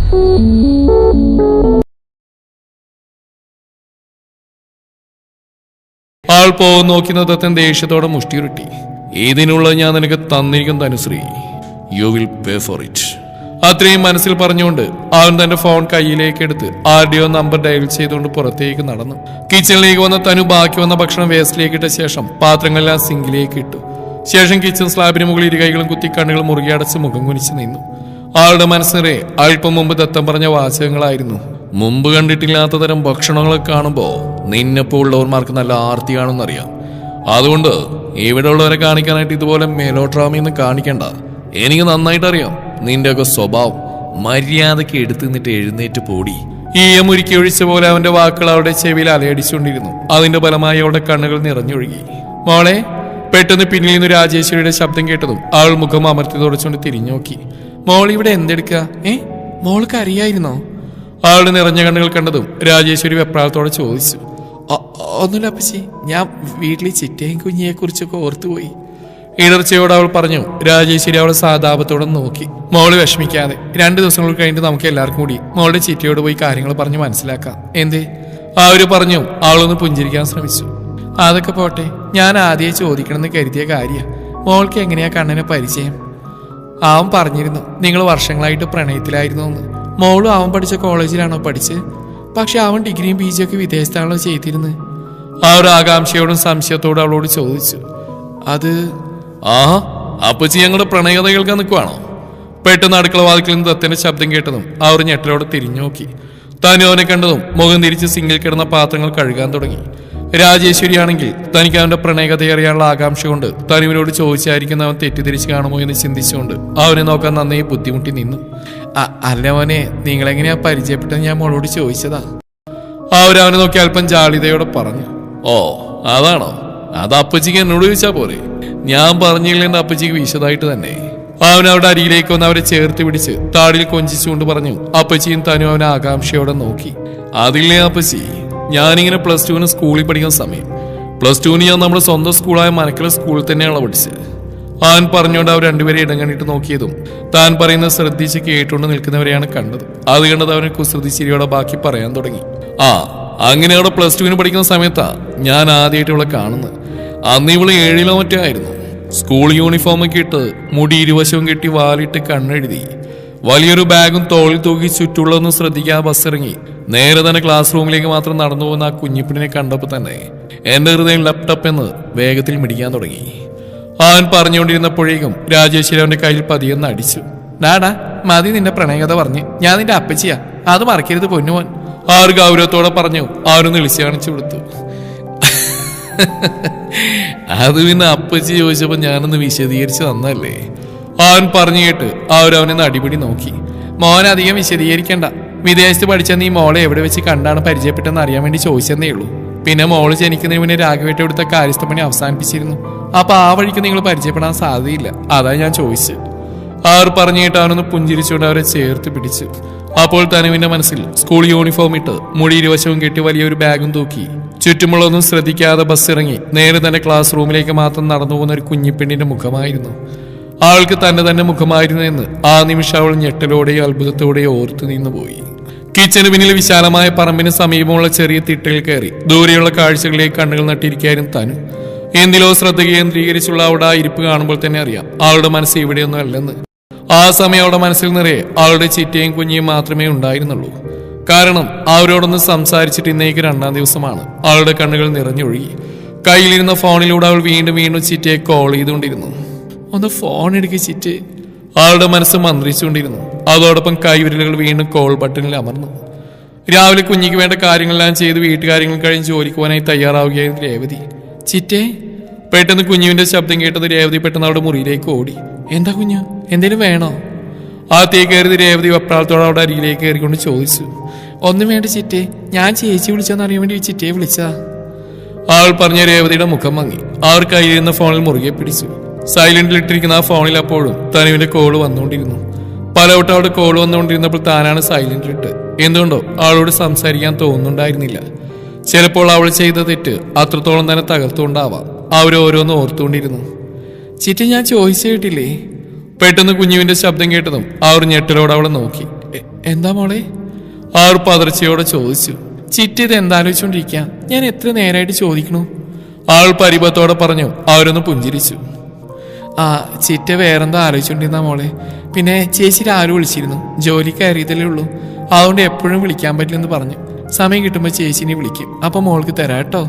ആൾ പോകുന്ന നോക്കുന്ന ദത്തൻ ദേഷ്യത്തോടെ മുഷ്ടിയുരുട്ടി. ഇതിനുള്ള ഞാൻ നിനക്ക് തന്നിരിക്കും Tanushree, you will pay for it. അത്രയും മനസ്സിൽ പറഞ്ഞുകൊണ്ട് അവൻ തന്റെ ഫോൺ കയ്യിലേക്ക് എടുത്ത് ആരുടെയോ നമ്പർ ഡയൽ ചെയ്തുകൊണ്ട് പുറത്തേക്ക് നടന്നു. കിച്ചണിലേക്ക് വന്ന തനു ബാക്കി വന്ന ഭക്ഷണം വേസ്റ്റിലേക്ക് ഇട്ട ശേഷം പാത്രങ്ങളെല്ലാം സിങ്കിലേക്ക് ഇട്ടു. ശേഷം കിച്ചൺ സ്ലാബിന് മുകളിൽ ഇരു കൈകളും കുത്തി കണ്ണുകൾ മുറുകെ അടച്ച് മുഖം കുനിച്ച് നിന്നു. ആളുടെ മനസ്സിനെ അല്പം മുമ്പ് ദത്തം പറഞ്ഞ വാചകങ്ങളായിരുന്നു. മുമ്പ് കണ്ടിട്ടില്ലാത്ത തരം ഭക്ഷണങ്ങളൊക്കെ കാണുമ്പോ നിന്നെപ്പോലുള്ളവർമാർക്ക് നല്ല ആർത്തി കാണുമെന്നറിയാം. അതുകൊണ്ട് ഇവിടെ ഉള്ളവരെ കാണിക്കാനായിട്ട് ഇതുപോലെ മെലോ ഡ്രാമയൊന്നും കാണിക്കണ്ട. എനിക്ക് നന്നായിട്ട് അറിയാം നിന്റെയൊക്കെ സ്വഭാവം. മര്യാദയ്ക്ക് എടുത്തു നിന്നിട്ട് എഴുന്നേറ്റ് പോടി. ഈയമുരുക്കി ഒഴിച്ച പോലെ അവന്റെ വാക്കുകൾ അവളുടെ ചെവിയിൽ അലയടിച്ചുകൊണ്ടിരുന്നു. അതിന്റെ ഫലമായി അവളുടെ കണ്ണുകൾ നിറഞ്ഞൊഴുകി. മോളെ. പെട്ടെന്ന് പിന്നിൽ നിന്ന് രാജേശ്വരിയുടെ ശബ്ദം കേട്ടതും അവൾ മുഖം അമർത്തി തുടച്ചുകൊണ്ട് തിരിഞ്ഞു നോക്കി. മോൾ ഇവിടെ എന്തെടുക്കുക? മോൾക്ക് അറിയായിരുന്നോ? അവളുടെ നിറഞ്ഞ കണ്ണുകൾ കണ്ടതും രാജേശ്വരി വെപ്രാളത്തോടെ ചോദിച്ചു. ഒന്നുമില്ല അപ്പച്ചി, ഞാൻ വീട്ടിൽ ചിറ്റയും കുഞ്ഞിയെ കുറിച്ചൊക്കെ ഓർത്തുപോയി. ഇടർച്ചയോട് അവൾ പറഞ്ഞു. രാജേശ്വരി അവളെ സാധാപത്തോടെ നോക്കി. മോള് വിഷമിക്കാതെ 2 ദിവസങ്ങൾ കഴിഞ്ഞിട്ട് നമുക്ക് എല്ലാവർക്കും കൂടി മോളുടെ ചിറ്റയോട് പോയി കാര്യങ്ങൾ പറഞ്ഞ് മനസ്സിലാക്കാം. എന്തേ? അവര് പറഞ്ഞു. അവളൊന്ന് പുഞ്ചിരിക്കാൻ ശ്രമിച്ചു. അതൊക്കെ പോട്ടെ, ഞാൻ ആദ്യം ചോദിക്കണമെന്ന് കരുതിയ കാര്യ. മോൾക്ക് എങ്ങനെയാ കണ്ണനെ പരിചയം? അവൻ പറഞ്ഞിരുന്നു നിങ്ങൾ വർഷങ്ങളായിട്ട് പ്രണയത്തിലായിരുന്നു എന്ന്. മോളും അവൻ പഠിച്ച കോളേജിലാണോ പഠിച്ചത്? പക്ഷെ അവൻ ഡിഗ്രിയും PG ഒക്കെ വിദേശത്താണല്ലോ ചെയ്തിരുന്നത്. ആ ഒരു ആകാംക്ഷയോടും സംശയത്തോടും അവളോട് ചോദിച്ചു. അത് അപ്പച്ചി ഞങ്ങളുടെ പ്രണയകഥ കേൾക്കാൻ നിൽക്കുവാണോ? പെട്ടെന്ന് അടുക്കള വാതിക്കൽ നിന്ന് ദത്തന്റെ ശബ്ദം കേട്ടതും അവർ ഞെട്ടലോടെ തിരിഞ്ഞു നോക്കി. തനുവിനെ കണ്ടതും മുഖം തിരിച്ച് സിങ്കിൽ കിടന്ന പാത്രങ്ങൾ കഴുകാൻ തുടങ്ങി. രാജേശ്വരി ആണെങ്കിൽ തനിക്ക് അവന്റെ പ്രണയകഥ അറിയാനുള്ള ആകാംക്ഷ കൊണ്ട് തനുവിനോട് ചോദിച്ചായിരിക്കുന്ന അവൻ തെറ്റിദ്ധരിച്ച് കാണുമോ എന്ന് ചിന്തിച്ചുകൊണ്ട് അവനെ നോക്കാൻ നന്നായി ബുദ്ധിമുട്ടി നിന്നു. അല്ല മോനെ, നിങ്ങളെങ്ങനെയാ പരിചയപ്പെട്ടെന്ന് ഞാൻ മോളോട് ചോദിച്ചതാ. അവരവനെ നോക്കി അല്പം ജാളിതയോടെ പറഞ്ഞു. ഓ അതാണോ? അത് അപ്പച്ചിക്ക് എന്നോട് ചോദിച്ചാ പോരെ. ഞാൻ പറഞ്ഞില്ലെന്ന് അപ്പച്ചിക്ക് വിശദമായിട്ട് തന്നെ. അവൻ അവിടെ അരിയിലേക്ക് വന്ന് അവരെ ചേർത്ത് പിടിച്ച് താടിയിൽ കൊഞ്ചിച്ചുകൊണ്ട് പറഞ്ഞു. അപ്പച്ചിയും തനു അവനെ ആകാംക്ഷയോടെ നോക്കി. അതില്ലേ അപ്പച്ചി, ഞാനിങ്ങനെ +2 സ്കൂളിൽ പഠിക്കുന്ന സമയം, +2 ഞാൻ നമ്മുടെ സ്വന്തം സ്കൂളായ മനക്കല സ്കൂളിൽ തന്നെയാണ് പഠിച്ചത്. അവൻ പറഞ്ഞുകൊണ്ട് അവർ രണ്ടുപേരെ ഇടം കണ്ടിട്ട് നോക്കിയതും താൻ പറയുന്നത് ശ്രദ്ധിച്ച് കേട്ടുകൊണ്ട് നിൽക്കുന്നവരെയാണ് കണ്ടത്. അത് കണ്ടത് അവനെ കുസൃതിച്ചിരിയോടെ ബാക്കി പറയാൻ തുടങ്ങി. അങ്ങനെ അവിടെ +2 പഠിക്കുന്ന സമയത്താ ഞാൻ ആദ്യമായിട്ട് ഇവളെ കാണുന്നത്. അന്ന് ഇവള് 7-ലോ മറ്റോ ആയിരുന്നു. സ്കൂൾ യൂണിഫോമൊക്കെ ഇട്ട് മുടി ഇരുവശവും കെട്ടി വാലിട്ട് കണ്ണെഴുതി വലിയൊരു ബാഗും തോളിൽ തൂക്കി ചുറ്റുള്ളൊന്നും ശ്രദ്ധിക്കാതെ ബസ് ഇറങ്ങി നേരെ തന്നെ ക്ലാസ് റൂമിലേക്ക് മാത്രം നടന്നു പോകുന്ന ആ കുഞ്ഞിപ്പിടിനെ കണ്ടപ്പോൾ തന്നെ എന്റെ ഹൃദയം ലാപ്ടോപ്പ് എന്ന് വേഗത്തിൽ മിടിക്കാൻ തുടങ്ങി. അവൻ പറഞ്ഞുകൊണ്ടിരുന്നപ്പോഴേക്കും രാജേശ്വരി അവന്റെ കയ്യിൽ പതിയെന്ന് അടിച്ചു. ഡാടാ മതി നിന്റെ പ്രണയകഥ പറഞ്ഞ്, ഞാൻ നിന്റെ അപ്പച്ചിയാ, അത് മറക്കരുത് പൊന്നുമോൻ. ആറ് ഗൗരവത്തോടെ പറഞ്ഞു. അവരൊന്ന് ഇളിച്ചു കാണിച്ചു കൊടുത്തു. അത് പിന്നെ അപ്പച്ചി ചോദിച്ചപ്പോ ഞാനൊന്ന് വിശദീകരിച്ച് തന്നല്ലേ. അവൻ പറഞ്ഞു കേട്ട് അവരവനെ അടിപിടി നോക്കി. മോൻ അധികം വിശദീകരിക്കണ്ട, വിദേശത്ത് പഠിച്ച നീ മോളെ എവിടെ വെച്ച് കണ്ടാണ് പരിചയപ്പെട്ടെന്ന് അറിയാൻ വേണ്ടി ചോദിച്ചെന്നേ ഉള്ളൂ. പിന്നെ മോള് ജനിക്കുന്നതിന് മുന്നേ രാഘവേട്ട എടുത്ത കാര്യസ്ഥപ്പണി അവസാനിപ്പിച്ചിരുന്നു. അപ്പൊ ആ വഴിക്ക് നിങ്ങൾ പരിചയപ്പെടാൻ സാധ്യതയില്ല, അതാ ഞാൻ ചോദിച്ചത്. അവർ പറഞ്ഞു കേട്ട് അവനൊന്ന് പുഞ്ചിരിച്ചുകൊണ്ട് അവരെ ചേർത്ത് പിടിച്ചു. അപ്പോൾ തനുവിന്റെ മനസ്സിൽ സ്കൂൾ യൂണിഫോം ഇട്ട് മുടി ഇരുവശവും കെട്ടി വലിയൊരു ബാഗും തൂക്കി ചുറ്റുമുള്ളൊന്നും ശ്രദ്ധിക്കാതെ ബസ് ഇറങ്ങി നേരെ തന്നെ ക്ലാസ് റൂമിലേക്ക് മാത്രം നടന്നു പോകുന്ന ഒരു കുഞ്ഞിപ്പെണ്ണിന്റെ മുഖമായിരുന്നു. ആൾക്ക് തന്നെ മുഖമായിരുന്നു എന്ന് ആ നിമിഷം അവൾ ഞെട്ടലോടെയോ അത്ഭുതത്തോടെയോ ഓർത്തു നിന്നുപോയി. കിച്ചന് പിന്നിലെ വിശാലമായ പറമ്പിന് സമീപമുള്ള ചെറിയ തിട്ടയിൽ കയറി ദൂരെയുള്ള കാഴ്ചകളിലേക്ക് കണ്ണുകൾ നട്ടിരിക്കാനും തനു. എന്തിലോ ശ്രദ്ധ കേന്ദ്രീകരിച്ചുള്ള അവിടെ ആ ഇരിപ്പ് കാണുമ്പോൾ തന്നെ അറിയാം അവളുടെ മനസ്സ് ഇവിടെയൊന്നും അല്ലെന്ന്. ആ സമയം അവളുടെ മനസ്സിൽ നിറയെ അവളുടെ ചിറ്റയും കുഞ്ഞിയും മാത്രമേ ഉണ്ടായിരുന്നുള്ളൂ. കാരണം അവരോടൊന്ന് സംസാരിച്ചിട്ട് ഇന്നേക്ക് 2ാം ദിവസമാണ്. അവളുടെ കണ്ണുകൾ നിറഞ്ഞൊഴുകി. കയ്യിലിരുന്ന ഫോണിലൂടെ അവൾ വീണ്ടും ചിറ്റയെ കോൾ ചെയ്തുകൊണ്ടിരുന്നു. ഒന്ന് ഫോൺ എടുക്കുക ചിറ്റ്, അവളുടെ മനസ്സ് മന്ത്രിച്ചുകൊണ്ടിരുന്നു. അതോടൊപ്പം കൈവിരലുകൾ വീണ്ടും കോൾ ബട്ടണിൽ അമർന്നു. രാവിലെ കുഞ്ഞിക്ക് വേണ്ട കാര്യങ്ങളെല്ലാം ചെയ്ത് വീട്ടുകാര്യങ്ങൾ കഴിഞ്ഞ് ജോലിക്ക് പോകാനായി തയ്യാറാവുകയായിരുന്നു രേവതി. ചിറ്റേ. പെട്ടെന്ന് കുഞ്ഞുവിന്റെ ശബ്ദം കേട്ടത് രേവതി പെട്ടെന്ന് അവിടെ മുറിയിലേക്ക് ഓടി. എന്താ കുഞ്ഞു, എന്തേലും വേണോ? ആത്തേക്ക് കയറി രേവതി വെപ്രാളത്തോടെ അവിടെ അരിയിലേക്ക് കയറിക്കൊണ്ട് ചോദിച്ചു. ഒന്നും വേണ്ട ചിറ്റേ, ഞാൻ ചേച്ചി വിളിച്ചെന്നറിയാൻ വേണ്ടി ചിറ്റയെ വിളിച്ചതാ. അവൾ പറഞ്ഞ രേവതിയുടെ മുഖം മങ്ങി. അവർ കയ്യിലിരുന്ന ഫോണിൽ മുറുകെ പിടിച്ചു. സൈലന്റിലിട്ടിരിക്കുന്ന ആ ഫോണിൽ അപ്പോഴും തനുവിന്റെ കോള് വന്നുകൊണ്ടിരുന്നു. പലവട്ടം അവിടെ കോള് വന്നുകൊണ്ടിരുന്നപ്പോൾ താനാണ് സൈലന്റിലിട്ട്. എന്തുകൊണ്ടോ അവളോട് സംസാരിക്കാൻ തോന്നുന്നുണ്ടായിരുന്നില്ല. ചിലപ്പോൾ അവൾ ചെയ്ത തെറ്റ് അത്രത്തോളം തന്നെ തകർത്തുകൊണ്ടാവാം. അവരോരോന്ന് ഓർത്തുകൊണ്ടിരുന്നു. ചിറ്റ, ഞാൻ ചോദിച്ചു കേട്ടില്ലേ? പെട്ടെന്ന് കുഞ്ഞുവിന്റെ ശബ്ദം കേട്ടതും അവർ ഞെട്ടലോടെ അവളെ നോക്കി. എന്താ മോളെ? അവർ പതർച്ചയോടെ ചോദിച്ചു. ചിറ്റ് ഇത് എന്താലോചിച്ചോണ്ടിരിക്കുക? ഞാൻ എത്ര നേരമായിട്ട് ചോദിക്കണു? ആൾ പരിഭവത്തോടെ പറഞ്ഞു. അവരൊന്ന് പുഞ്ചിരിച്ചു. ചിറ്റ വേറെന്താ ആലോചിച്ചോണ്ടിരുന്ന മോളെ? പിന്നെ ചേച്ചി രാവിലെ വിളിച്ചിരുന്നു. ജോലി കയറിയതല്ലേ ഉള്ളൂ, അതുകൊണ്ട് എപ്പോഴും വിളിക്കാൻ പറ്റില്ലെന്ന് പറഞ്ഞു. സമയം കിട്ടുമ്പോൾ ചേച്ചിനെ വിളിക്കും, അപ്പൊ മോൾക്ക് തരാട്ടോ.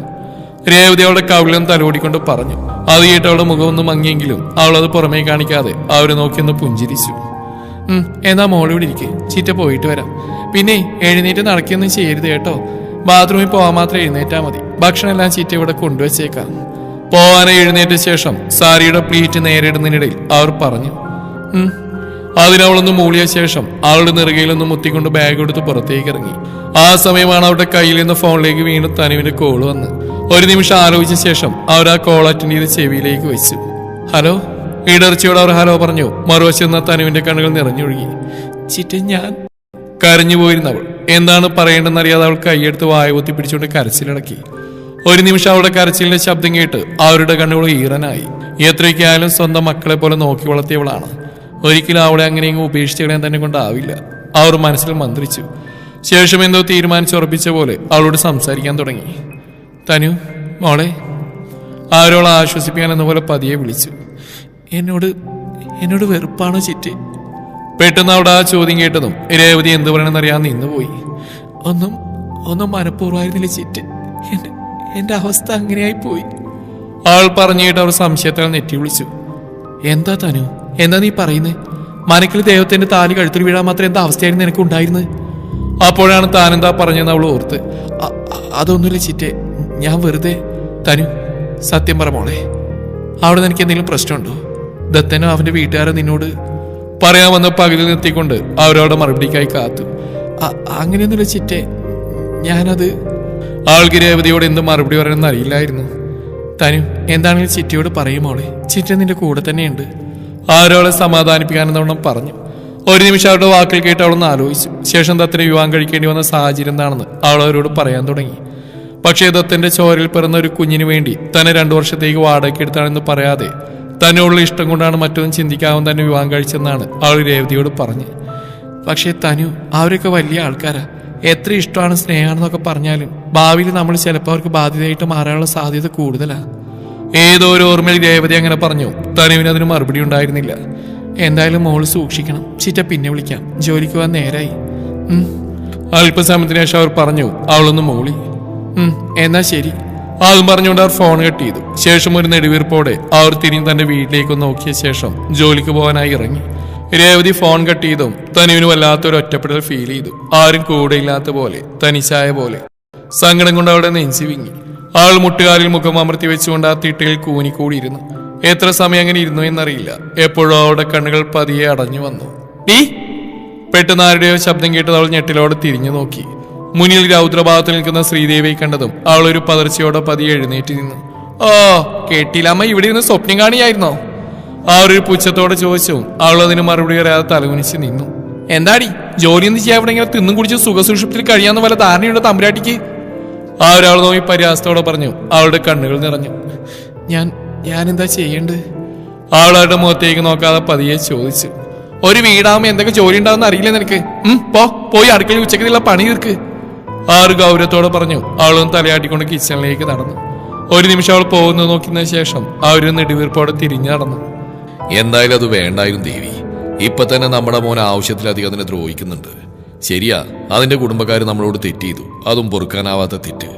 രേവതി അവളുടെ കവിളിലും തലോടിക്കൊണ്ട് പറഞ്ഞു. അത് കേട്ട് അവളുടെ മുഖമൊന്നും മങ്ങിയെങ്കിലും അവളത് പുറമേ കാണിക്കാതെ അവരെ നോക്കിയൊന്ന് പുഞ്ചിരിച്ചു. എന്നാ മോളിവിടെ ഇരിക്കും, ചിറ്റ പോയിട്ട് വരാം. പിന്നെ എഴുന്നേറ്റ് നടക്കുകയൊന്നും ചെയ്യരുത് കേട്ടോ. ബാത്റൂമിൽ പോകാൻ മാത്രം എഴുന്നേറ്റാ മതി. ഭക്ഷണം എല്ലാം ചിറ്റ ഇവിടെ കൊണ്ടുവച്ചേക്കാം. പോവാനെ എഴുന്നേറ്റ ശേഷം സാരിയുടെ പ്ലീറ്റ് നേരിടുന്നതിനിടയിൽ അവർ പറഞ്ഞു. അതിനവളൊന്ന് മൂളിയ ശേഷം അവളുടെ നെറുകയിലൊന്ന് മുത്തിക്കൊണ്ട് ബാഗ് എടുത്ത് പുറത്തേക്ക് ഇറങ്ങി. ആ സമയമാണ് അവരുടെ കയ്യിൽ നിന്ന് ഫോണിലേക്ക് വീണ്ടും തനുവിന്റെ കോള് വന്ന്. ഒരു നിമിഷം ആലോചിച്ച ശേഷം അവർ ആ കോൾ അറ്റൻഡ് ചെയ്ത് ചെവിയിലേക്ക് വെച്ചു. ഹലോ. ഇടർച്ചയോട് അവർ ഹലോ പറഞ്ഞു. മറുവശം എന്ന തനുവിന്റെ കണ്ണുകൾ നിറഞ്ഞൊഴുകി. ചിറ്റ, ഞാൻ കരഞ്ഞു പോയിരുന്നവൾ എന്താണ് പറയേണ്ടെന്നറിയാതെ അവൾ കൈയെടുത്ത് വായ പൊത്തി പിടിച്ചുകൊണ്ട് കരച്ചിലടക്കി. ഒരു നിമിഷം അവളുടെ കരച്ചിലിന്റെ ശബ്ദം കേട്ട് അവരുടെ കണ്ണുകൾ ഈറനായി. എത്രയ്ക്കായാലും സ്വന്തം മക്കളെ പോലെ നോക്കി വളർത്തിയവളാണ്. ഒരിക്കലും അവളെ അങ്ങനെയെങ്കിലും ഉപേക്ഷിച്ച് കളയാൻ തന്നെ കൊണ്ടാവില്ല. അവർ മനസ്സിൽ മന്ത്രിച്ചു. ശേഷം എന്തോ തീരുമാനിച്ചുറപ്പിച്ച പോലെ അവളോട് സംസാരിക്കാൻ തുടങ്ങി. തനു മോളെ. അവരോളെ ആശ്വസിപ്പിക്കാൻ എന്ന പോലെ പതിയെ വിളിച്ചു. എന്നോട് വെറുപ്പാണോ ചിറ്റ്? പെട്ടെന്ന് അവിടെ ആ ചോദ്യം കേട്ടതും രേവതി എന്ത് പറയണമെന്നറിയാൻ നിന്നുപോയി. ഒന്നും മനഃപൂർവ്വമായിരുന്നില്ല ചിറ്റ്. എന്റെ അവസ്ഥ അങ്ങനെയായി പോയി. അവൾ പറഞ്ഞിട്ട് അവർ സംശയത്താൽ നെറ്റി വിളിച്ചു. എന്താ തനു, എന്താ നീ പറയുന്നത്? മനക്കിൽ ദൈവത്തിന്റെ താലി കഴുത്തിൽ വീഴാൻ മാത്രം എന്താ അവസ്ഥയായിരുന്നു നിനക്ക് ഉണ്ടായിരുന്നത്? അപ്പോഴാണ് താനെന്താ പറഞ്ഞെന്ന് അവൾ ഓർത്ത്. അതൊന്നുമില്ല ചിറ്റെ, ഞാൻ വെറുതെ. തനു സത്യം പറ മോളെ, അവിടെ നിനക്ക് എന്തെങ്കിലും പ്രശ്നമുണ്ടോ? ദത്തനോ അവന്റെ വീട്ടുകാരോ നിന്നോട് പറയാൻ വന്ന പകലിൽ നിർത്തിക്കൊണ്ട് അവരവിടെ മറുപടിക്കായി കാത്തു. അങ്ങനെയൊന്നുമില്ല ചിറ്റെ, ഞാനത്. ആൾക്ക് രേവതിയോട് എന്ത് മറുപടി പറയണമെന്ന് അറിയില്ലായിരുന്നു. തനു എന്താണെങ്കിലും ചിറ്റയോട് പറയും മോളെ, ചിറ്റ നിന്റെ കൂടെ തന്നെയുണ്ട്. ആരോളെ സമാധാനിപ്പിക്കാനെന്നവണ്ണം പറഞ്ഞു. ഒരു നിമിഷം അവരുടെ വാക്കിൽ കേട്ട് അവളൊന്ന് ആലോചിച്ചു. ശേഷം ദത്തനെ വിവാഹം കഴിക്കേണ്ടി വന്ന സാഹചര്യം എന്താണെന്ന് അവൾ അവരോട് പറയാൻ തുടങ്ങി. പക്ഷേ ദത്തന്റെ ചോരയിൽ പിറന്ന ഒരു കുഞ്ഞിനു വേണ്ടി തന്നെ 2 വർഷത്തേക്ക് വാടകയ്ക്ക് എടുത്താണെന്ന് പറയാതെ തന്നോടുള്ള ഇഷ്ടം കൊണ്ടാണ് മറ്റൊന്നും ചിന്തിക്കാവും തന്നെ വിവാഹം കഴിച്ചെന്നാണ് അവൾ രേവതിയോട് പറഞ്ഞു. പക്ഷേ തനു, അവരൊക്കെ വലിയ ആൾക്കാരാ. എത്ര ഇഷ്ടമാണ് സ്നേഹമാണെന്നൊക്കെ പറഞ്ഞാലും ഭാവിയിൽ നമ്മൾ ചിലപ്പോൾ അവർക്ക് ബാധ്യതയായിട്ട് മാറാനുള്ള സാധ്യത കൂടുതലാ. ഏതോ ഒരു ഓർമ്മയിൽ രേവതി അങ്ങനെ പറഞ്ഞു. തനുവിന് അതിന് മറുപടി ഉണ്ടായിരുന്നില്ല. എന്തായാലും മോള് സൂക്ഷിക്കണം. ചിറ്റ പിന്നെ വിളിക്കാം, ജോലിക്ക് പോകാൻ നേരായി. അല്പസമയത്തിന് ശേഷം അവർ പറഞ്ഞു. അവളൊന്ന് മൂളി. എന്നാ ശരി. അതും പറഞ്ഞുകൊണ്ട് അവർ ഫോൺ കട്ട് ചെയ്തു. ശേഷം ഒരു നെടുവീർപ്പോടെ അവർ തിരിഞ്ഞ് തന്റെ വീട്ടിലേക്ക് നോക്കിയ ശേഷം ജോലിക്ക് പോകാനായി ഇറങ്ങി. രേവതി ഫോൺ കട്ട് ചെയ്തും തനുവിന് വല്ലാത്തൊരു ഒറ്റപ്പെടൽ ഫീൽ ചെയ്തു. ആരും കൂടെ ഇല്ലാത്ത പോലെ, തനിച്ചായ പോലെ. സങ്കടം കൊണ്ട് അവിടെ നെഞ്ചി വിങ്ങി. ആൾ മുട്ടുകാലിൽ മുഖം അമർത്തി വെച്ചുകൊണ്ട് ആ തിട്ടയിൽ കൂനിക്കൂടിയിരുന്നു. എത്ര സമയം അങ്ങനെ ഇരുന്നു എന്നറിയില്ല. എപ്പോഴും അവളുടെ കണ്ണുകൾ പതിയെ അടഞ്ഞു വന്നു. പെട്ടെന്ന് ആരുടെയോ ശബ്ദം കേട്ടത് അവൾ ഞെട്ടിലോടെ തിരിഞ്ഞു നോക്കി. മുന്നിൽ രൗദ്രഭാഗത്ത് നിൽക്കുന്ന ശ്രീദേവിയെ കണ്ടതും അവൾ ഒരു പതർച്ചയോടെ പതിയെ എഴുന്നേറ്റ് നിന്നു. ഓ കേട്ടില്ല, അമ്മ ഇവിടെ ഇരുന്ന് സ്വപ്നം കാണിയായിരുന്നോ? ആ ഒരു പുച്ഛത്തോടെ ചോദിച്ചു. അവൾ അതിന് മറുപടി അറിയാതെ തലകുനിച്ച് നിന്നു. എന്താടി ജോലിയൊന്നും ചെയ്യാൻ ഇവിടെ ഇങ്ങനെ തിന്നും കുടിച്ച് സുഖസുഷുപ്തിൽ കഴിയാന്ന് വല്ല ധാരണയുണ്ട് തമ്പുരാട്ടിക്ക്? ആ ഒരാൾ നോക്കി പരിഹാസത്തോടെ പറഞ്ഞു. അവളുടെ കണ്ണുകൾ നിറഞ്ഞു. ഞാൻ എന്താ ചെയ്യേണ്ടത്? അവളുടെ മുഖത്തേക്ക് നോക്കാതെ പതിയെ ചോദിച്ചു. ഒരു വീടാവുമ്പോ എന്തൊക്കെ ജോലി ഉണ്ടാവുന്ന അറിയില്ല നിനക്ക്? പോയി അടുക്കളയിൽ ഉച്ചക്കുള്ള പണി തീർക്ക്. ആറ് ഗൗരവത്തോടെ പറഞ്ഞു. അവളൊന്ന് തലയാട്ടിക്കൊണ്ട് കിച്ചണിലേക്ക് നടന്നു. ഒരു നിമിഷം അവൾ പോകുന്നത് നോക്കിയതിനു ശേഷം അവര് നെടുവീർപ്പോടെ തിരിഞ്ഞു നടന്നു. എന്തായാലും അത് വേണ്ടായിരുന്നു ദേവി. ഇപ്പൊ തന്നെ നമ്മുടെ മോൻ ആവശ്യത്തിലധികം അതിനെ ദ്രോഹിക്കുന്നുണ്ട്. ശരിയാ, അതിന്റെ കുടുംബക്കാർ നമ്മളോട് തെറ്റ് ചെയ്തു, അതും പൊറുക്കാനാവാത്ത തെറ്റ്.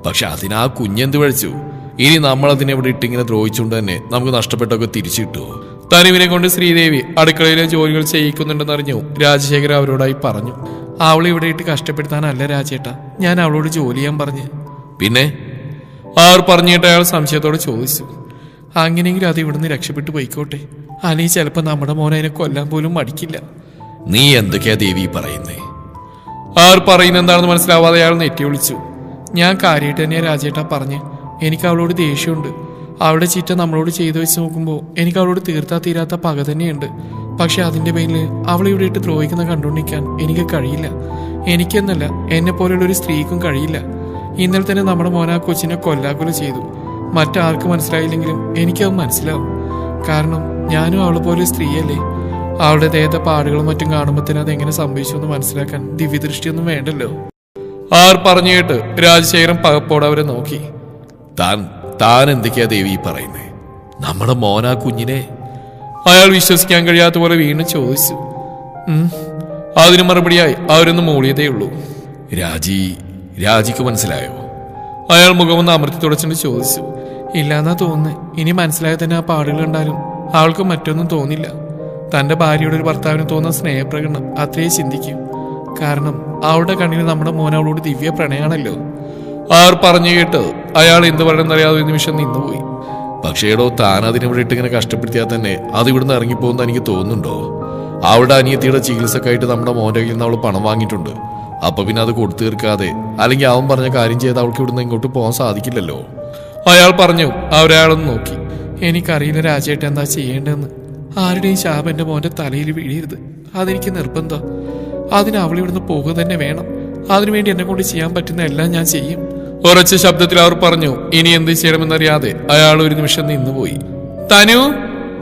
പക്ഷെ അതിനാ കുഞ്ഞെന്ത് കഴിച്ചു? ഇനി നമ്മൾ അതിനെ ഇവിടെ ഇട്ടിങ്ങനെ ദ്രോഹിച്ചുകൊണ്ട് തന്നെ നമുക്ക് നഷ്ടപ്പെട്ടൊക്കെ തിരിച്ചു കിട്ടുമോ? തനുവിനെ കൊണ്ട് ശ്രീദേവി അടുക്കളയിലെ ജോലികൾ ചെയ്യിക്കുന്നുണ്ടെന്നറിഞ്ഞു രാജശേഖർ അവരോടായി പറഞ്ഞു. അവളെ ഇവിടെ ഇട്ട് കഷ്ടപ്പെടുത്താനല്ല രാജേട്ടാ, ഞാൻ അവളോട് ജോലി ചെയ്യാൻ പറഞ്ഞു. പിന്നെ അവർ പറഞ്ഞിട്ട് അയാൾ സംശയത്തോടെ ചോദിച്ചു. അങ്ങനെയെങ്കിലും അത് ഇവിടുന്ന് രക്ഷപ്പെട്ടു പോയിക്കോട്ടെ, അല്ലെങ്കിൽ ചിലപ്പോ നമ്മുടെ മോനെ അതിനെ കൊല്ലാൻ പോലും മടിക്കില്ല. നീ എന്തൊക്കെയാ ദേവി പറയുന്നേ? അവർ പറയുന്നത് എന്താണെന്ന് മനസ്സിലാവാതെ അയാൾ നെറ്റി വിളിച്ചു. ഞാൻ കാര്യമായിട്ട് തന്നെയാ രാജേട്ടാ പറഞ്ഞ്. എനിക്ക് അവളോട് ദേഷ്യമുണ്ട്. അവളുടെ ചിറ്റ നമ്മളോട് ചെയ്തു വെച്ച് നോക്കുമ്പോൾ എനിക്ക് അവളോട് തീർത്താ തീരാത്ത പക തന്നെയുണ്ട്. പക്ഷെ അതിന്റെ പേരിൽ അവളെ ഇവിടെ ഇട്ട് ദ്രോഹിക്കുന്ന കണ്ടുകൊണ്ടിരിക്കാൻ എനിക്ക് കഴിയില്ല. എനിക്കെന്നല്ല, എന്നെ പോലെയുള്ള ഒരു സ്ത്രീക്കും കഴിയില്ല. ഇന്നലെ തന്നെ നമ്മുടെ മോനാ കൊച്ചിനെ കൊല്ലാക്കൊല ചെയ്തു. മറ്റാർക്ക് മനസ്സിലായില്ലെങ്കിലും എനിക്കത് മനസ്സിലാവും. കാരണം ഞാനും അവളെ പോലെ സ്ത്രീയല്ലേ. അവളുടെ ദേഹത്തെ പാടുകളും മറ്റും കാണുമ്പോഴത്തേനും അതെങ്ങനെ സംഭവിച്ചു എന്ന് മനസ്സിലാക്കാൻ ദിവ്യദൃഷ്ടിയൊന്നും വേണ്ടല്ലോ. ആർ പറഞ്ഞു കേട്ട് രാജശേഖരൻ പകപ്പോടെ അവരെ നോക്കി. താൻ എന്തൊക്കെയാ ദേവി പറയുന്നേ? നമ്മുടെ മോനാ കുഞ്ഞിനെ? അയാൾ വിശ്വസിക്കാൻ കഴിയാത്ത പോലെ വീണ്ടും ചോദിച്ചു. അതിന് മറുപടിയായി അവരൊന്ന് മൂളിയതേ ഉള്ളൂ. രാജിക്ക് മനസ്സിലായോ? അയാൾ മുഖമൊന്ന് അമർത്തി തുടച്ചിട്ട് ചോദിച്ചു. ഇല്ലാന്നാ തോന്നുന്നു. ഇനി മനസ്സിലായ തന്നെ ആ പാടുകൾ കണ്ടാലും അവൾക്ക് മറ്റൊന്നും തോന്നില്ല. തന്റെ ഭാര്യയുടെ ഒരു ഭർത്താവിന് തോന്നുന്ന സ്നേഹപ്രകടനം അത്രേ ചിന്തിക്കും. കാരണം അവളുടെ കണ്ണിൽ നമ്മുടെ മോൻ അവളോട് ദിവ്യ പ്രണയാണല്ലോ. ആർ പറഞ്ഞു കേട്ട് അയാൾ എന്ത് പറയണമെന്നറിയാതെ ഒരു നിമിഷം നിന്നുപോയി. പക്ഷേടോ, താൻ അതിനിവിടെ ഇട്ട് ഇങ്ങനെ കഷ്ടപ്പെടുത്തിയാൽ തന്നെ അത് ഇവിടുന്ന് ഇറങ്ങിപ്പോകുന്ന എനിക്ക് തോന്നുന്നുണ്ടോ? അവളുടെ അനിയത്തിയുടെ ചികിത്സക്കായിട്ട് നമ്മുടെ മോൻ്റെ കയ്യിൽ നിന്ന് അവൾ പണം വാങ്ങിയിട്ടുണ്ട്. അപ്പൊ പിന്നെ അത് കൊടുത്തു തീർക്കാതെ അല്ലെങ്കിൽ അവൻ പറഞ്ഞ കാര്യം ചെയ്ത് അവൾക്ക് ഇവിടുന്ന് ഇങ്ങോട്ട് പോകാൻ സാധിക്കില്ലല്ലോ. അയാൾ പറഞ്ഞു. അവരയാളൊന്ന് നോക്കി. എനിക്കറിയില്ല രാജേട്ടൻ എന്താ ചെയ്യേണ്ടതെന്ന്. ആരുടെയും ശാപം എന്റെ മോന്റെ തലയിൽ വീഴരുത്. അതെനിക്ക് നിർബന്ധം. അതിന് അവൾ ഇവിടുന്ന് പോകുക തന്നെ വേണം. അതിനുവേണ്ടി എന്നെ കൊണ്ട് ചെയ്യാൻ പറ്റുന്ന എല്ലാം ഞാൻ ചെയ്യും. ഉറച്ച ശബ്ദത്തിൽ അവർ പറഞ്ഞു. ഇനി എന്ത് ചെയ്യണമെന്നറിയാതെ അയാൾ ഒരു നിമിഷം നിന്നുപോയി. തനു!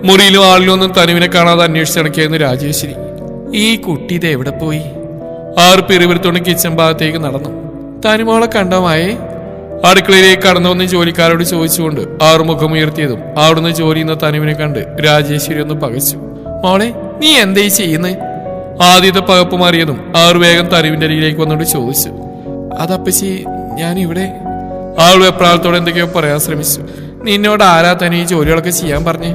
മുറിയിലും ആളിലും ഒന്നും തനുവിനെ കാണാതെ അന്വേഷിച്ചിടക്കിയായിരുന്നു രാജേശ്വരി. ഈ കുട്ടി ഇത് എവിടെ പോയി? ആർ പിറുപിറുത്തോണ്ട് കിച്ചൺ ഭാഗത്തേക്ക് നടന്നു. തനുമോളെ കണ്ടോമായേ? അടുക്കളയിലേക്ക് കടന്നു വന്ന് ജോലിക്കാരോട് ചോദിച്ചുകൊണ്ട് ആർ മുഖമുയർത്തിയതും അവിടുന്ന് ജോലി ചെയ്യുന്ന തനുവിനെ കണ്ട് രാജേശ്വരി ഒന്ന് പകച്ചു. മോളെ, നീ എന്തേ ചെയ്യുന്നേ? ആദ്യത്തെ പകപ്പ് മാറിയതും ആർ വേഗം തനുവിന്റെ അരികിലേക്ക് വന്നോണ്ട് ചോദിച്ചു. അതപ്പച്ചി, ഞാനിവിടെ. ആൾ വെപ്രാളത്തോടെ എന്തൊക്കെയോ പറയാൻ ശ്രമിച്ചു. നിന്നോട് ആരാ തന്നെ ഈ ജോലികളൊക്കെ ചെയ്യാൻ പറഞ്ഞേ?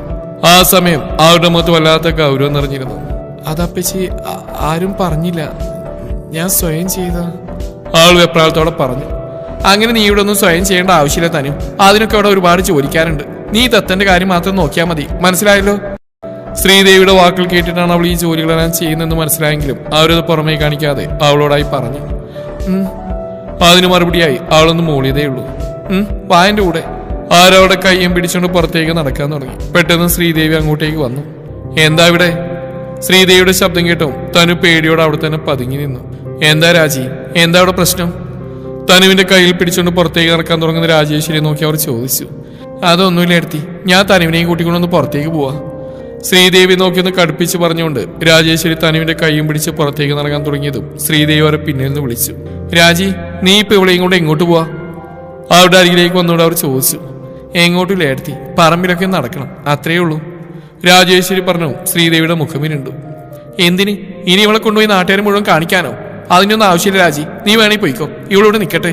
ആ സമയം അവരുടെ മുഖത്ത് വല്ലാത്ത ഗൗരവം നിറഞ്ഞിരുന്നു. അതപ്പച്ചി, ആരും പറഞ്ഞില്ല, ഞാൻ സ്വയം ചെയ്ത. ആൾ വെപ്രാളത്തോടെ പറഞ്ഞു. അങ്ങനെ നീ ഇവിടെ ഒന്നും സ്വയം ചെയ്യേണ്ട ആവശ്യമില്ല തനു. അതിനൊക്കെ അവിടെ ഒരുപാട് ജോലിക്കാരുണ്ട്. നീ ദത്തന്റെ കാര്യം മാത്രം നോക്കിയാൽ മതി. മനസ്സിലായല്ലോ? ശ്രീദേവിയുടെ വാക്കുകൾ കേട്ടിട്ടാണ് അവൾ ഈ ജോലികളെല്ലാം ചെയ്യുന്നതെന്ന് മനസ്സിലായെങ്കിലും അവരത് പുറമേ കാണിക്കാതെ അവളോടായി പറഞ്ഞു. അതിന് മറുപടിയായി അവളൊന്ന് മൂളിയതേ ഉള്ളൂ. വായന്റെ കൂടെ. ആരവിടെ കയ്യും പിടിച്ചുകൊണ്ട് പുറത്തേക്ക് നടക്കാൻ തുടങ്ങി. പെട്ടെന്ന് ശ്രീദേവി അങ്ങോട്ടേക്ക് വന്നു. എന്താ ഇവിടെ? ശ്രീദേവിയുടെ ശബ്ദം കേട്ടോ തനു പേടിയോടെ അവിടെ തന്നെ പതുങ്ങി നിന്നു. എന്താ രാജി, എന്താ അവിടെ പ്രശ്നം? തനുവിന്റെ കയ്യിൽ പിടിച്ചുകൊണ്ട് പുറത്തേക്ക് നടക്കാൻ തുടങ്ങുന്ന രാജേശ്വരിയെ നോക്കി അവർ ചോദിച്ചു. അതൊന്നുമില്ല എടുത്തി, ഞാൻ തനുവിനെയും കൂട്ടിക്കൊണ്ടൊന്ന് പുറത്തേക്ക് പോവാ. ശ്രീദേവി നോക്കിയൊന്ന് കടുപ്പിച്ച് പറഞ്ഞുകൊണ്ട് രാജേശ്വരി തനുവിന്റെ കൈയും പിടിച്ച് പുറത്തേക്ക് നടക്കാൻ തുടങ്ങിയതും ശ്രീദേവി അവരെ പിന്നിൽ നിന്ന് വിളിച്ചു. രാജി, നീ ഇപ്പൊ ഇവിടെയും കൊണ്ട് എങ്ങോട്ട് പോവാ? അവരുടെ അരികിലേക്ക് വന്നുകൊണ്ട് അവർ ചോദിച്ചു. എങ്ങോട്ടില്ല എടുത്തി, പറമ്പിലൊക്കെ നടക്കണം, അത്രയേ ഉള്ളൂ. രാജേശ്വരി പറഞ്ഞു. ശ്രീദേവിയുടെ മുഖമിനുണ്ടു. എന്തിന്? ഇനി ഇവളെ കൊണ്ടുപോയി നാട്ടുകാരെ മുഴുവൻ കാണിക്കാനോ? അതിനൊന്നും ആവശ്യമില്ല രാജി, നീ വേണേ പോയിക്കോ, ഇവളോട് നിൽക്കട്ടെ.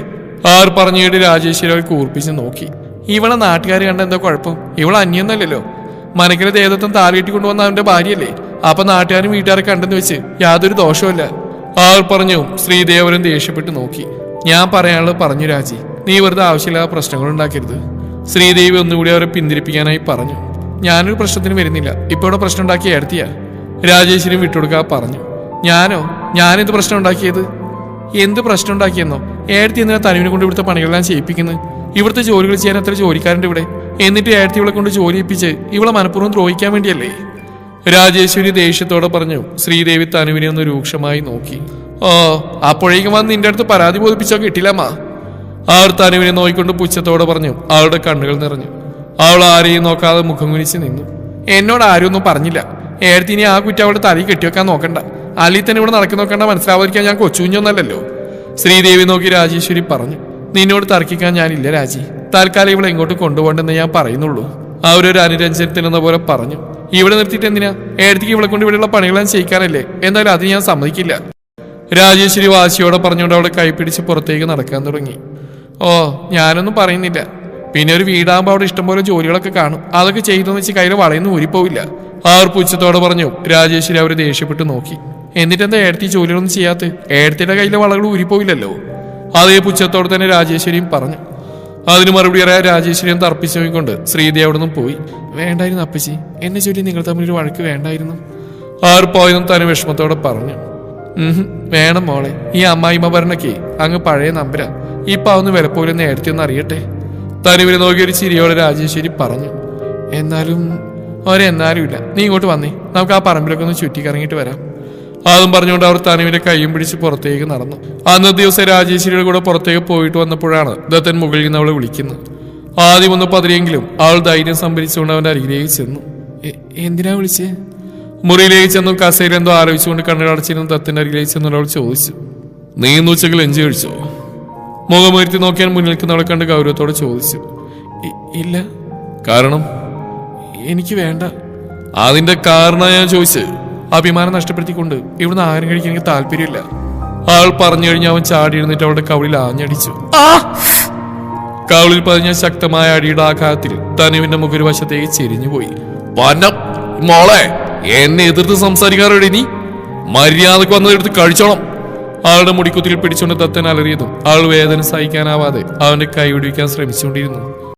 ആർ പറഞ്ഞിട്ട് രാജേശ്വരി അവർ കൂർപ്പിച്ച് നോക്കി. ഇവളെ നാട്ടുകാർ കണ്ട എന്താ കുഴപ്പം? ഇവളെ അന്യൊന്നല്ലല്ലോ. മനക്കിലെ ദേവത്വം താലിയിട്ട് കൊണ്ടുവന്ന അവന്റെ ഭാര്യയല്ലേ. അപ്പൊ നാട്ടുകാരും വീട്ടുകാരെ കണ്ടെന്ന് വെച്ച് യാതൊരു ദോഷവുമില്ല. ആർ പറഞ്ഞു. ശ്രീദേവരൻ ദേഷ്യപ്പെട്ട് നോക്കി. ഞാൻ പറയാനുള്ളത് പറഞ്ഞു രാജി, നീ വെറുതെ ആവശ്യമില്ലാത്ത പ്രശ്നങ്ങൾ ഉണ്ടാക്കരുത്. ശ്രീദേവി ഒന്നുകൂടി അവരെ പിന്തിരിപ്പിക്കാനായി പറഞ്ഞു. ഞാനൊരു പ്രശ്നത്തിന് വരുന്നില്ല, ഇപ്പൊ ഇവിടെ പ്രശ്നം ഉണ്ടാക്കിയ എടുത്തിയാ. രാജേശ്വരി വിട്ടുകൊടുക്കാ പറഞ്ഞു. ഞാനെന്ത് പ്രശ്നം ഉണ്ടാക്കിയത്? എന്ത് പ്രശ്നം ഉണ്ടാക്കിയെന്നോ? ഏടത്തി എന്തിനാ തനുവിനെ കൊണ്ട് ഇവിടുത്തെ പണികളെല്ലാം ചെയ്യിപ്പിക്കുന്നത്? ഇവിടുത്തെ ജോലികൾ ചെയ്യാൻ എത്ര ജോലിക്കാരുണ്ട് ഇവിടെ. എന്നിട്ട് ഏടത്തി ഇവളെ കൊണ്ട് ജോലി ചെയ്യിപ്പിച്ച് ഇവളെ മനഃപൂർവ്വം ദ്രോഹിക്കാൻ വേണ്ടിയല്ലേ? രാജേശ്വരി ദേഷ്യത്തോടെ പറഞ്ഞു. ശ്രീദേവി തനുവിനെ ഒന്ന് രൂക്ഷമായി നോക്കി. ഓ, അപ്പോഴേക്കും വന്ന് നിന്റെ അടുത്ത് പരാതി ബോധിപ്പിച്ചോ കിട്ടില്ലമ്മ. അവർ തനുവിനെ നോക്കിക്കൊണ്ട് പുച്ഛത്തോടെ പറഞ്ഞു. അവളുടെ കണ്ണുകൾ നിറഞ്ഞു. അവൾ ആരെയും നോക്കാതെ മുഖം കുനിച്ച് നിന്നു. എന്നോട് ആരും ഒന്നും പറഞ്ഞില്ല. ഏടത്തിനി ആ കുറ്റം അവളുടെ തലയിൽ കെട്ടിവെക്കാൻ നോക്കണ്ട. അല്ലെങ്കിൽ തന്നെ ഇവിടെ നടക്കി നോക്കണ്ട. മനസ്സിലാവാതിരിക്കാൻ ഞാൻ കൊച്ചുകുഞ്ഞൊന്നല്ലോ. ശ്രീദേവി നോക്കി രാജേശ്വരി പറഞ്ഞു. നിന്നോട് തർക്കിക്കാൻ ഞാനില്ല രാജി. തൽക്കാലം ഇവിടെ എങ്ങോട്ട് കൊണ്ടുപോകണ്ടെന്ന് ഞാൻ പറയുന്നുള്ളൂ. അവരൊരു അനുരഞ്ജനത്തിനെന്ന പോലെ പറഞ്ഞു. ഇവിടെ നിർത്തിയിട്ട് എന്തിനാ? ഏടത്തിക്ക് ഇവിടെ കൊണ്ട് ഇവിടെയുള്ള പണികളാൻ ചെയ്യിക്കാനല്ലേ? എന്തായാലും അത് ഞാൻ സമ്മതിക്കില്ല. രാജേശ്വരി വാശിയോടെ പറഞ്ഞുകൊണ്ട് അവളെ കൈപ്പിടിച്ച് പുറത്തേക്ക് നടക്കാൻ തുടങ്ങി. ഓ, ഞാനൊന്നും പറയുന്നില്ല. പിന്നെ ഒരു വീടാകുമ്പോൾ അവിടെ ഇഷ്ടംപോലെ ജോലികളൊക്കെ കാണും. അതൊക്കെ ചെയ്തെന്ന് വെച്ച് കയ്യിൽ വളയൊന്നും ഊരിപ്പോവില്ല. ആർ പുച്ഛത്തോടെ പറഞ്ഞു. രാജേശ്വരി അവരെ ദേഷ്യപ്പെട്ട് നോക്കി. എന്നിട്ടെന്താ ഏടത്തി ജോലികളൊന്നും ചെയ്യാത്ത? ഏടത്തിയുടെ കയ്യിലെ വളകൾ ഊരിപ്പോവില്ലല്ലോ. അതേ പുച്ഛത്തോടെ തന്നെ രാജേശ്വരിയും പറഞ്ഞു. അതിന് മറുപടി അറിയാൻ രാജേശ്വരിയും തർപ്പിച്ചു നോക്കിക്കൊണ്ട് ശ്രീദേവി അവിടെ നിന്നും പോയി. വേണ്ടായിരുന്നു അപ്പച്ചി, എന്നെ ചൊല്ലി നിങ്ങൾ തമ്മിലൊരു വഴക്ക് വേണ്ടായിരുന്നു. ആർ പോയതും തന്നെ വിഷമത്തോടെ പറഞ്ഞു. വേണം മോളെ, ഈ അമ്മായിമ്മ ഭരണക്കെ അങ്ങ് പഴയ നമ്പരാ. ഇപ്പൊ അതൊന്ന് വിലപ്പോലെന്ന് ഏടത്തിയൊന്ന് അറിയട്ടെ. തനുവിനെ നോക്കി ഒരു ചിരിയോടെ രാജേശ്വരി പറഞ്ഞു. എന്നാലും ഒരെന്നാലും ഇല്ല, നീ ഇങ്ങോട്ട് വന്നേ, നമുക്ക് ആ പറമ്പിലൊക്കെ ഒന്ന് ചുറ്റിക്കറങ്ങിയിട്ട് വരാം. അതും പറഞ്ഞുകൊണ്ട് അവർ തനുവിന്റെ കൈയും പിടിച്ച് പുറത്തേക്ക് നടന്നു. അന്നത്തെ ദിവസം രാജേശ്വരിയുടെ കൂടെ പുറത്തേക്ക് പോയിട്ട് വന്നപ്പോഴാണ് ദത്തൻ മുകളിൽ നിന്ന് അവളെ വിളിക്കുന്നത്. ആദ്യം ഒന്ന് പതിരെങ്കിലും അവൾ ധൈര്യം സംഭരിച്ചുകൊണ്ട് അവന്റെ അരികിലേക്ക് ചെന്നു. എന്തിനാ വിളിച്ചേ? മുറിയിലേക്ക് ചെന്നും കസേര എന്തോ ആലോചിച്ചുകൊണ്ട് കണ്ണുകടച്ചിരുന്ന ദത്തിന്റെ അരികിലേക്ക് ചെന്നവൾ ചോദിച്ചു, നീ ഇന്ന് ഉച്ചക്ക് ലഞ്ച് കഴിച്ചോ? മുഖമുയർത്തി നോക്കിയാൽ മുന്നിൽ നിൽക്കുന്നവളെ കണ്ട് ഗൗരവത്തോടെ ചോദിച്ചു. ഇല്ല. കാരണം? എനിക്ക് വേണ്ട. അതിന്റെ കാരണം ഞാൻ ചോദിച്ചു. അഭിമാനം നഷ്ടപ്പെടുത്തിക്കൊണ്ട് ഇവിടുന്ന് ആരും കഴിക്കാൻ എനിക്ക് താല്പര്യമില്ല. ആൾ പറഞ്ഞു കഴിഞ്ഞ് അവൻ ചാടി എഴുന്നിട്ട് അവളുടെ കവിളിൽ ആഞ്ഞടിച്ചു. കവിളിൽ പതിഞ്ഞ ശക്തമായ അടിയുടെ ആഘാതത്തിൽ തനുവിന്റെ മുഖരുവശത്തേക്ക് ചെരിഞ്ഞുപോയി. മോളെ, എന്നെ എതിർത്ത് സംസാരിക്കാറോടെ നീ മര്യാദക്ക് വന്നതെടുത്ത് കഴിച്ചോണം. ആളുടെ മുടിക്കുത്തിൽ പിടിച്ചുകൊണ്ട് ദത്തൻ അലറിയതും ആൾ വേദന സഹിക്കാനാവാതെ അവന്റെ കൈ വിടുവിക്കാൻ ശ്രമിച്ചുകൊണ്ടിരുന്നു.